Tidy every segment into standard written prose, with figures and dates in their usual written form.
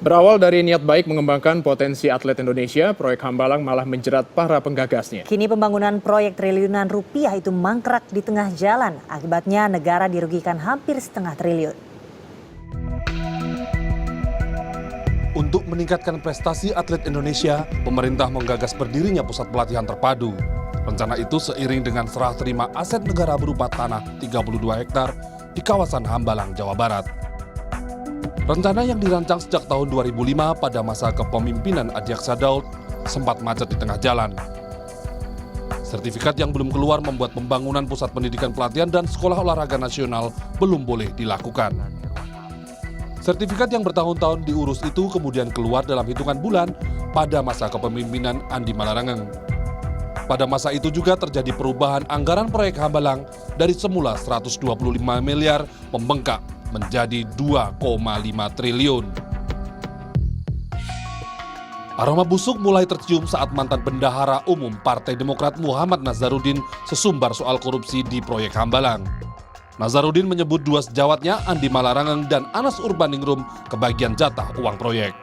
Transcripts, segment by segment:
Berawal dari niat baik mengembangkan potensi atlet Indonesia, proyek Hambalang malah menjerat para penggagasnya. Kini pembangunan proyek triliunan rupiah itu mangkrak di tengah jalan. Akibatnya negara dirugikan hampir setengah triliun. Untuk meningkatkan prestasi atlet Indonesia, pemerintah menggagas berdirinya pusat pelatihan terpadu. Rencana itu seiring dengan serah terima aset negara berupa tanah 32 hektar di kawasan Hambalang, Jawa Barat. Rencana yang dirancang sejak tahun 2005 pada masa kepemimpinan Adiaksa Daud sempat macet di tengah jalan. Sertifikat yang belum keluar membuat pembangunan pusat pendidikan pelatihan dan sekolah olahraga nasional belum boleh dilakukan. Sertifikat yang bertahun-tahun diurus itu kemudian keluar dalam hitungan bulan pada masa kepemimpinan Andi Malarangeng. Pada masa itu juga terjadi perubahan anggaran proyek Hambalang dari semula 125 miliar membengkak menjadi 2,5 triliun. Aroma busuk mulai tercium saat mantan bendahara umum Partai Demokrat Muhammad Nazarudin sesumbar soal korupsi di proyek Hambalang. Nazarudin menyebut dua sejawatnya Andi Malarangeng dan Anas Urbaningrum kebagian jatah uang proyek.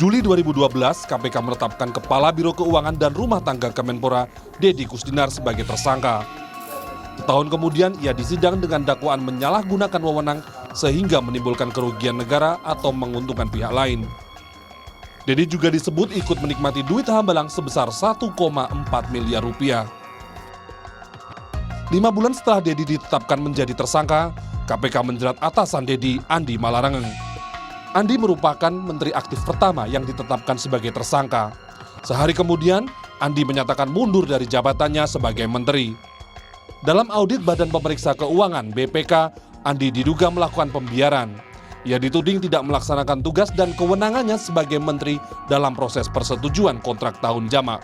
Juli 2012, KPK menetapkan Kepala Biro Keuangan dan Rumah Tangga Kemenpora, Deddy Kusdinar sebagai tersangka. Setahun kemudian ia disidang dengan dakwaan menyalahgunakan wewenang sehingga menimbulkan kerugian negara atau menguntungkan pihak lain. Deddy juga disebut ikut menikmati duit Hambalang sebesar 1,4 miliar rupiah. 5 bulan setelah Deddy ditetapkan menjadi tersangka, KPK menjerat atasan Deddy, Andi Malarangeng. Andi merupakan menteri aktif pertama yang ditetapkan sebagai tersangka. Sehari kemudian, Andi menyatakan mundur dari jabatannya sebagai menteri. Dalam audit Badan Pemeriksa Keuangan (BPK), Andi diduga melakukan pembiaran. Ia dituding tidak melaksanakan tugas dan kewenangannya sebagai menteri dalam proses persetujuan kontrak tahun jamak.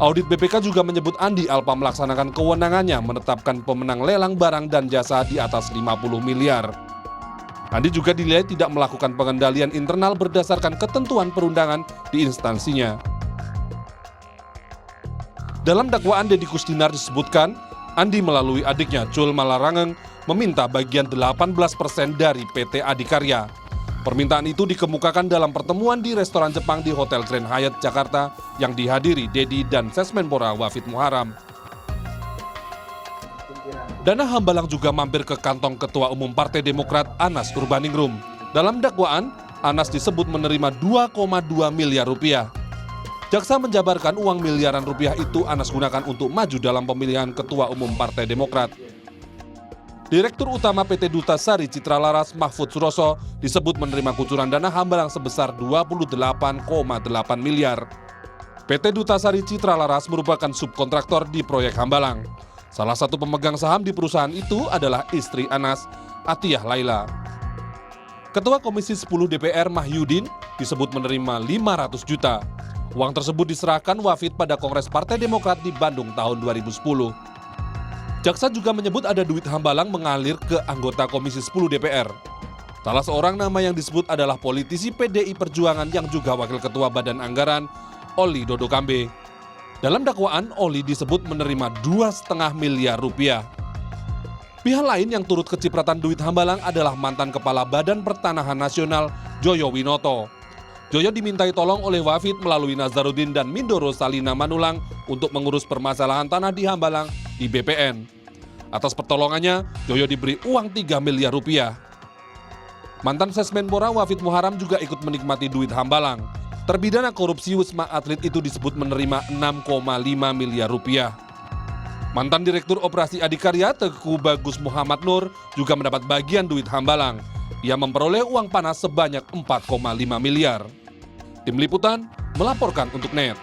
Audit BPK juga menyebut Andi alpa melaksanakan kewenangannya menetapkan pemenang lelang barang dan jasa di atas 50 miliar. Andi juga dinilai tidak melakukan pengendalian internal berdasarkan ketentuan perundangan di instansinya. Dalam dakwaan Deddy Kusdinar disebutkan, Andi melalui adiknya Jul Malarangeng meminta bagian 18% dari PT Adikarya. Permintaan itu dikemukakan dalam pertemuan di restoran Jepang di Hotel Grand Hyatt Jakarta yang dihadiri Deddy dan Sesmenpora Wafid Muharam. Dana Hambalang juga mampir ke kantong Ketua Umum Partai Demokrat Anas Urbaningrum. Dalam dakwaan, Anas disebut menerima 2,2 miliar rupiah. Jaksa menjabarkan uang miliaran rupiah itu Anas gunakan untuk maju dalam pemilihan Ketua Umum Partai Demokrat. Direktur Utama PT Duta Sari Citra Laras Mahfud Suroso disebut menerima kucuran dana Hambalang sebesar 28,8 miliar. PT Duta Sari Citra Laras merupakan subkontraktor di proyek Hambalang. Salah satu pemegang saham di perusahaan itu adalah istri Anas, Atiyah Laila. Ketua Komisi 10 DPR Mahyudin disebut menerima 500 juta. Uang tersebut diserahkan Wafid pada Kongres Partai Demokrat di Bandung tahun 2010. Jaksa juga menyebut ada duit Hambalang mengalir ke anggota Komisi 10 DPR. Salah seorang nama yang disebut adalah politisi PDI Perjuangan yang juga Wakil Ketua Badan Anggaran, Oli Dodo Kambe. Dalam dakwaan, Oli disebut menerima 2,5 miliar rupiah. Pihak lain yang turut kecipratan duit Hambalang adalah mantan Kepala Badan Pertanahan Nasional, Joyo Winoto. Joyo dimintai tolong oleh Wafid melalui Nazarudin dan Mindoro Salina Manulang untuk mengurus permasalahan tanah di Hambalang di BPN. Atas pertolongannya, Joyo diberi uang 3 miliar rupiah. Mantan Sesmenpora Wafid Muharam juga ikut menikmati duit Hambalang. Terpidana korupsi Wisma Atlet itu disebut menerima 6,5 miliar rupiah. Mantan Direktur Operasi Adikarya Teguh Bagus Muhammad Nur juga mendapat bagian duit Hambalang. Ia memperoleh uang panas sebanyak 4,5 miliar. Tim Liputan melaporkan untuk NET.